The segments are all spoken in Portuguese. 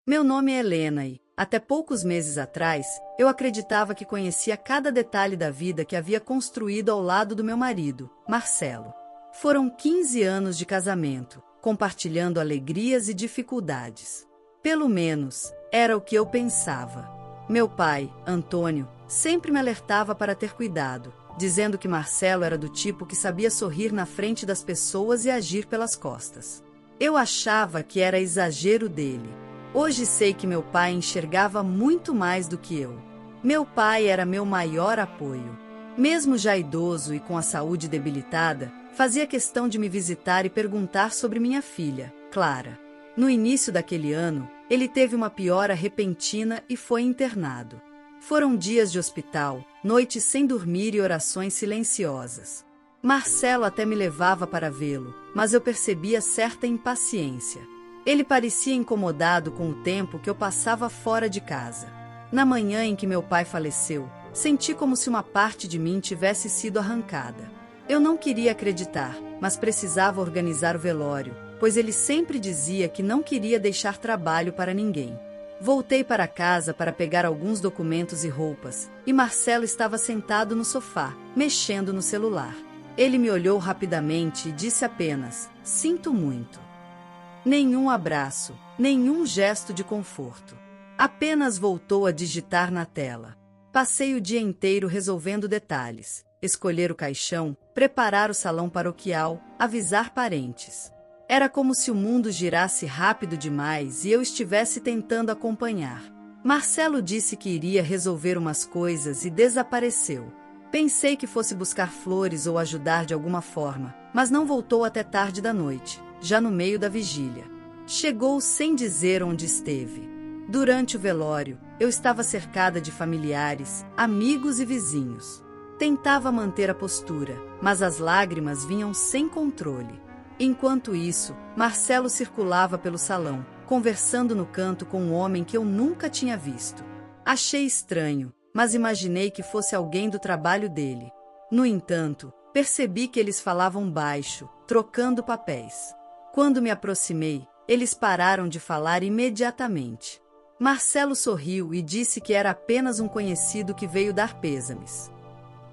Meu nome é Helena e, até poucos meses atrás, eu acreditava que conhecia cada detalhe da vida que havia construído ao lado do meu marido, Marcelo. Foram 15 anos de casamento, compartilhando alegrias e dificuldades. Pelo menos, era o que eu pensava. Meu pai, Antônio, sempre me alertava para ter cuidado, dizendo que Marcelo era do tipo que sabia sorrir na frente das pessoas e agir pelas costas. Eu achava que era exagero dele. Hoje sei que meu pai enxergava muito mais do que eu. Meu pai era meu maior apoio. Mesmo já idoso e com a saúde debilitada, fazia questão de me visitar e perguntar sobre minha filha, Clara. No início daquele ano, ele teve uma piora repentina e foi internado. Foram dias de hospital, noites sem dormir e orações silenciosas. Marcelo até me levava para vê-lo, mas eu percebia certa impaciência. Ele parecia incomodado com o tempo que eu passava fora de casa. Na manhã em que meu pai faleceu, senti como se uma parte de mim tivesse sido arrancada. Eu não queria acreditar, mas precisava organizar o velório, pois ele sempre dizia que não queria deixar trabalho para ninguém. Voltei para casa para pegar alguns documentos e roupas, e Marcelo estava sentado no sofá, mexendo no celular. Ele me olhou rapidamente e disse apenas: "Sinto muito." Nenhum abraço, nenhum gesto de conforto. Apenas voltou a digitar na tela. Passei o dia inteiro resolvendo detalhes, escolher o caixão, preparar o salão paroquial, avisar parentes. Era como se o mundo girasse rápido demais e eu estivesse tentando acompanhar. Marcelo disse que iria resolver umas coisas e desapareceu. Pensei que fosse buscar flores ou ajudar de alguma forma, mas não voltou até tarde da noite, já no meio da vigília. Chegou sem dizer onde esteve. Durante o velório, eu estava cercada de familiares, amigos e vizinhos. Tentava manter a postura, mas as lágrimas vinham sem controle. Enquanto isso, Marcelo circulava pelo salão, conversando no canto com um homem que eu nunca tinha visto. Achei estranho, mas imaginei que fosse alguém do trabalho dele. No entanto, percebi que eles falavam baixo, trocando papéis. Quando me aproximei, eles pararam de falar imediatamente. Marcelo sorriu e disse que era apenas um conhecido que veio dar pêsames.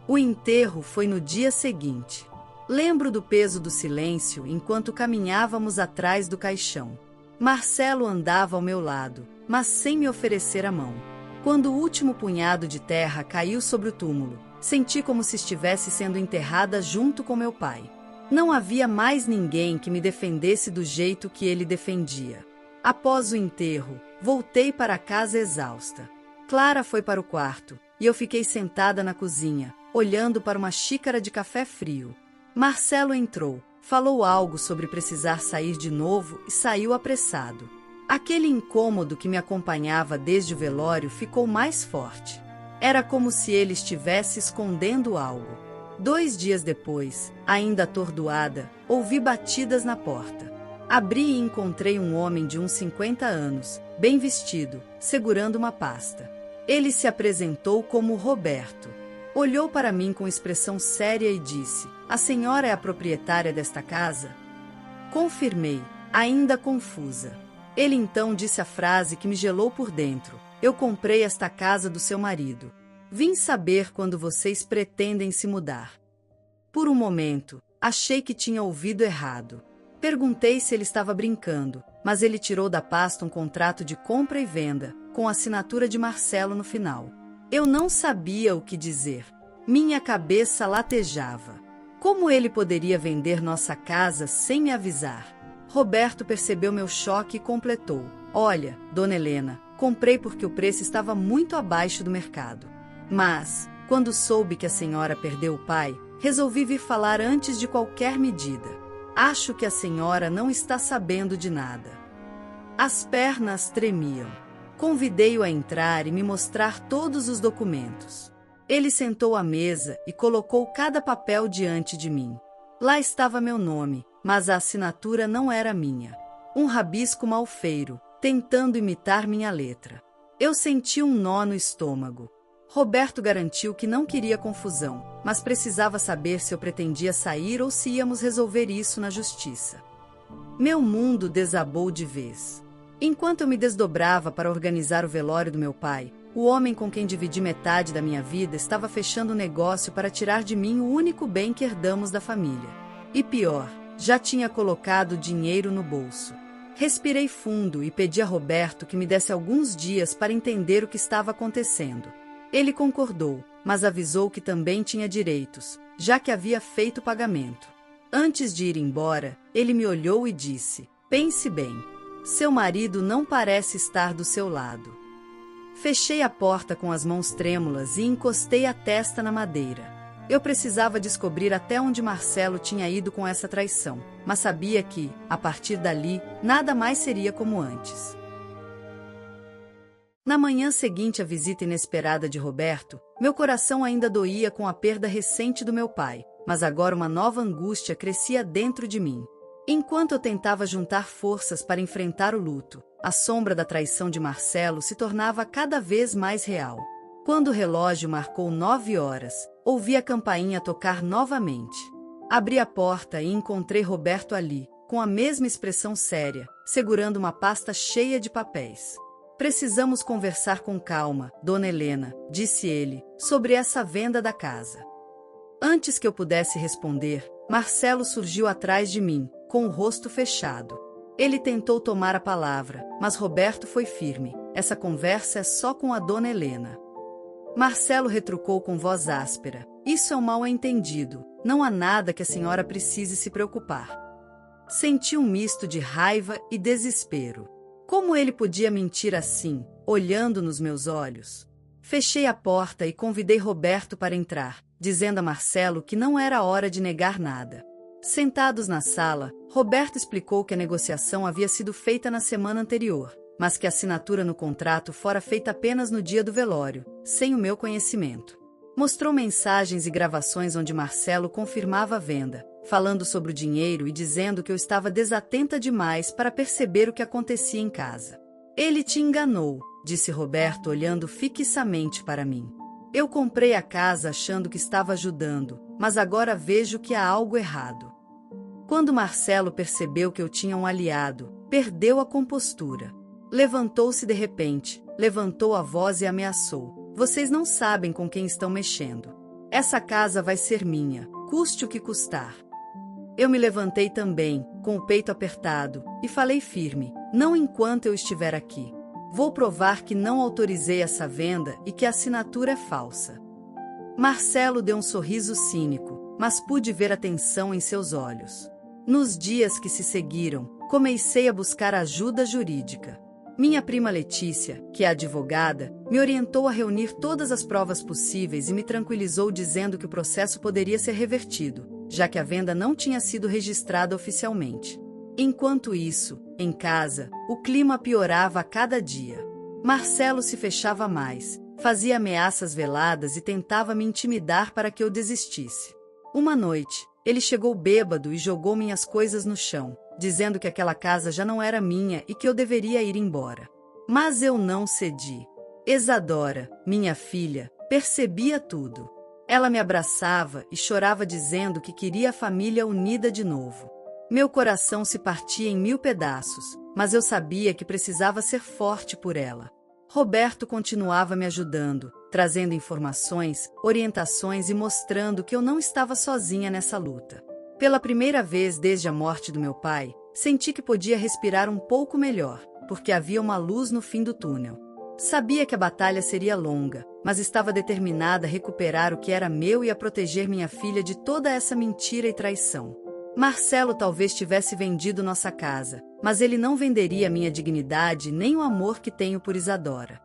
O enterro foi no dia seguinte. Lembro do peso do silêncio enquanto caminhávamos atrás do caixão. Marcelo andava ao meu lado, mas sem me oferecer a mão. Quando o último punhado de terra caiu sobre o túmulo, senti como se estivesse sendo enterrada junto com meu pai. Não havia mais ninguém que me defendesse do jeito que ele defendia. Após o enterro, voltei para casa exausta. Clara foi para o quarto, e eu fiquei sentada na cozinha, olhando para uma xícara de café frio. Marcelo entrou, falou algo sobre precisar sair de novo e saiu apressado. Aquele incômodo que me acompanhava desde o velório ficou mais forte. Era como se ele estivesse escondendo algo. 2 dias depois, ainda atordoada, ouvi batidas na porta. Abri e encontrei um homem de uns 50 anos, bem vestido, segurando uma pasta. Ele se apresentou como Roberto. Olhou para mim com expressão séria e disse: "A senhora é a proprietária desta casa?" Confirmei, ainda confusa. Ele então disse a frase que me gelou por dentro: "Eu comprei esta casa do seu marido. Vim saber quando vocês pretendem se mudar." Por um momento, achei que tinha ouvido errado. Perguntei se ele estava brincando, mas ele tirou da pasta um contrato de compra e venda, com a assinatura de Marcelo no final. Eu não sabia o que dizer. Minha cabeça latejava. Como ele poderia vender nossa casa sem me avisar? Roberto percebeu meu choque e completou: "Olha, dona Helena, comprei porque o preço estava muito abaixo do mercado. Mas, quando soube que a senhora perdeu o pai, resolvi vir falar antes de qualquer medida. Acho que a senhora não está sabendo de nada." As pernas tremiam. Convidei-o a entrar e me mostrar todos os documentos. Ele sentou à mesa e colocou cada papel diante de mim. Lá estava meu nome, mas a assinatura não era minha. Um rabisco malfeiro, tentando imitar minha letra. Eu senti um nó no estômago. Roberto garantiu que não queria confusão, mas precisava saber se eu pretendia sair ou se íamos resolver isso na justiça. Meu mundo desabou de vez. Enquanto eu me desdobrava para organizar o velório do meu pai, o homem com quem dividi metade da minha vida estava fechando um negócio para tirar de mim o único bem que herdamos da família. E pior, já tinha colocado dinheiro no bolso. Respirei fundo e pedi a Roberto que me desse alguns dias para entender o que estava acontecendo. Ele concordou, mas avisou que também tinha direitos, já que havia feito o pagamento. Antes de ir embora, ele me olhou e disse: "Pense bem. Seu marido não parece estar do seu lado." Fechei a porta com as mãos trêmulas e encostei a testa na madeira. Eu precisava descobrir até onde Marcelo tinha ido com essa traição, mas sabia que, a partir dali, nada mais seria como antes. Na manhã seguinte à visita inesperada de Roberto, meu coração ainda doía com a perda recente do meu pai, mas agora uma nova angústia crescia dentro de mim. Enquanto eu tentava juntar forças para enfrentar o luto, a sombra da traição de Marcelo se tornava cada vez mais real. Quando o relógio marcou 9 horas, ouvi a campainha tocar novamente. Abri a porta e encontrei Roberto ali, com a mesma expressão séria, segurando uma pasta cheia de papéis. "Precisamos conversar com calma, Dona Helena", disse ele, "sobre essa venda da casa." Antes que eu pudesse responder, Marcelo surgiu atrás de mim, com o rosto fechado. Ele tentou tomar a palavra, mas Roberto foi firme: "Essa conversa é só com a Dona Helena." Marcelo retrucou com voz áspera: "Isso é um mal-entendido. Não há nada que a senhora precise se preocupar." Senti um misto de raiva e desespero. Como ele podia mentir assim, olhando nos meus olhos? Fechei a porta e convidei Roberto para entrar, dizendo a Marcelo que não era hora de negar nada. Sentados na sala, Roberto explicou que a negociação havia sido feita na semana anterior, mas que a assinatura no contrato fora feita apenas no dia do velório, sem o meu conhecimento. Mostrou mensagens e gravações onde Marcelo confirmava a venda, falando sobre o dinheiro e dizendo que eu estava desatenta demais para perceber o que acontecia em casa. "Ele te enganou", disse Roberto olhando fixamente para mim. "Eu comprei a casa achando que estava ajudando, mas agora vejo que há algo errado." Quando Marcelo percebeu que eu tinha um aliado, perdeu a compostura. Levantou-se de repente, levantou a voz e ameaçou: "Vocês não sabem com quem estão mexendo. Essa casa vai ser minha, custe o que custar." Eu me levantei também, com o peito apertado, e falei firme: "Não enquanto eu estiver aqui. Vou provar que não autorizei essa venda e que a assinatura é falsa." Marcelo deu um sorriso cínico, mas pude ver a tensão em seus olhos. Nos dias que se seguiram, comecei a buscar ajuda jurídica. Minha prima Letícia, que é advogada, me orientou a reunir todas as provas possíveis e me tranquilizou dizendo que o processo poderia ser revertido, já que a venda não tinha sido registrada oficialmente. Enquanto isso, em casa, o clima piorava a cada dia. Marcelo se fechava mais, fazia ameaças veladas e tentava me intimidar para que eu desistisse. Uma noite, ele chegou bêbado e jogou minhas coisas no chão, dizendo que aquela casa já não era minha e que eu deveria ir embora. Mas eu não cedi. Isadora, minha filha, percebia tudo. Ela me abraçava e chorava dizendo que queria a família unida de novo. Meu coração se partia em 1000 pedaços, mas eu sabia que precisava ser forte por ela. Roberto continuava me ajudando, trazendo informações, orientações e mostrando que eu não estava sozinha nessa luta. Pela primeira vez desde a morte do meu pai, senti que podia respirar um pouco melhor, porque havia uma luz no fim do túnel. Sabia que a batalha seria longa, mas estava determinada a recuperar o que era meu e a proteger minha filha de toda essa mentira e traição. Marcelo talvez tivesse vendido nossa casa, mas ele não venderia minha dignidade nem o amor que tenho por Isadora.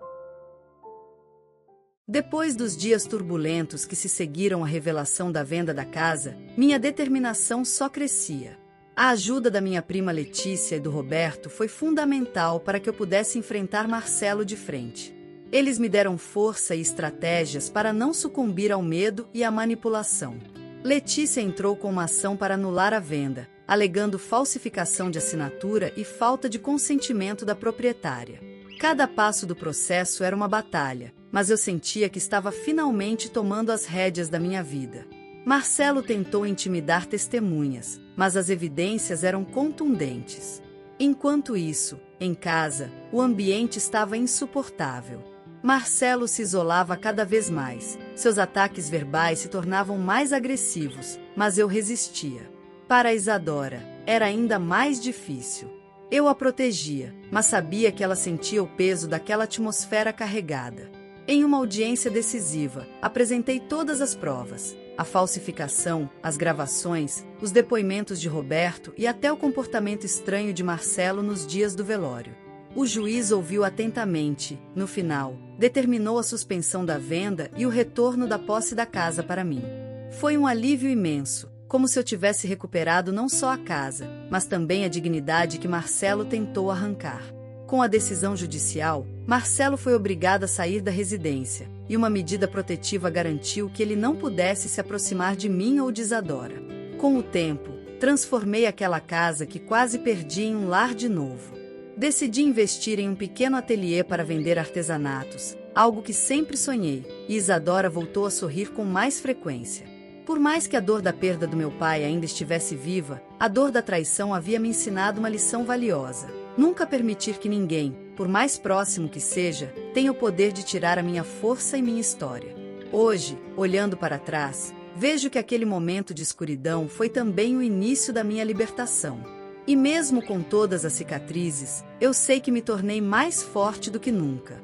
Depois dos dias turbulentos que se seguiram à revelação da venda da casa, minha determinação só crescia. A ajuda da minha prima Letícia e do Roberto foi fundamental para que eu pudesse enfrentar Marcelo de frente. Eles me deram força e estratégias para não sucumbir ao medo e à manipulação. Letícia entrou com uma ação para anular a venda, alegando falsificação de assinatura e falta de consentimento da proprietária. Cada passo do processo era uma batalha, mas eu sentia que estava finalmente tomando as rédeas da minha vida. Marcelo tentou intimidar testemunhas, mas as evidências eram contundentes. Enquanto isso, Em casa, o ambiente estava insuportável. Marcelo se isolava cada vez mais. Seus ataques verbais se tornavam mais agressivos, mas eu resistia. Para Isadora, era ainda mais difícil. Eu a protegia, mas sabia que ela sentia o peso daquela atmosfera carregada. Em uma audiência decisiva, apresentei todas as provas: a falsificação, as gravações, os depoimentos de Roberto e até o comportamento estranho de Marcelo nos dias do velório. O juiz ouviu atentamente. No final, determinou a suspensão da venda e o retorno da posse da casa para mim. Foi um alívio imenso, como se eu tivesse recuperado não só a casa, mas também a dignidade que Marcelo tentou arrancar. Com a decisão judicial, Marcelo foi obrigado a sair da residência, e uma medida protetiva garantiu que ele não pudesse se aproximar de mim ou de Isadora. Com o tempo, transformei aquela casa que quase perdi em um lar de novo. Decidi investir em um pequeno ateliê para vender artesanatos, algo que sempre sonhei, e Isadora voltou a sorrir com mais frequência. Por mais que a dor da perda do meu pai ainda estivesse viva, a dor da traição havia me ensinado uma lição valiosa: nunca permitir que ninguém, por mais próximo que seja, tenha o poder de tirar a minha força e minha história. Hoje, olhando para trás, vejo que aquele momento de escuridão foi também o início da minha libertação. E mesmo com todas as cicatrizes, eu sei que me tornei mais forte do que nunca.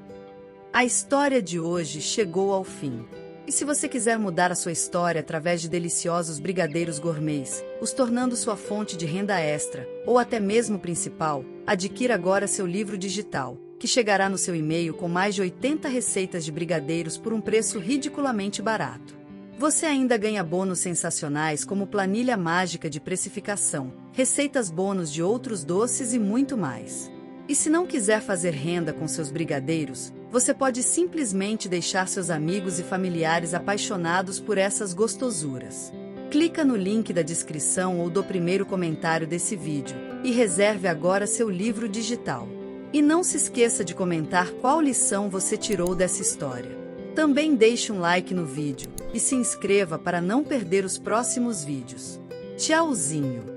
A história de hoje chegou ao fim. E se você quiser mudar a sua história através de deliciosos brigadeiros gourmets, os tornando sua fonte de renda extra, ou até mesmo principal, adquira agora seu livro digital, que chegará no seu e-mail com mais de 80 receitas de brigadeiros por um preço ridiculamente barato. Você ainda ganha bônus sensacionais como planilha mágica de precificação, receitas bônus de outros doces e muito mais. E se não quiser fazer renda com seus brigadeiros, você pode simplesmente deixar seus amigos e familiares apaixonados por essas gostosuras. Clica no link da descrição ou do primeiro comentário desse vídeo e reserve agora seu livro digital. E não se esqueça de comentar qual lição você tirou dessa história. Também deixe um like no vídeo e se inscreva para não perder os próximos vídeos. Tchauzinho!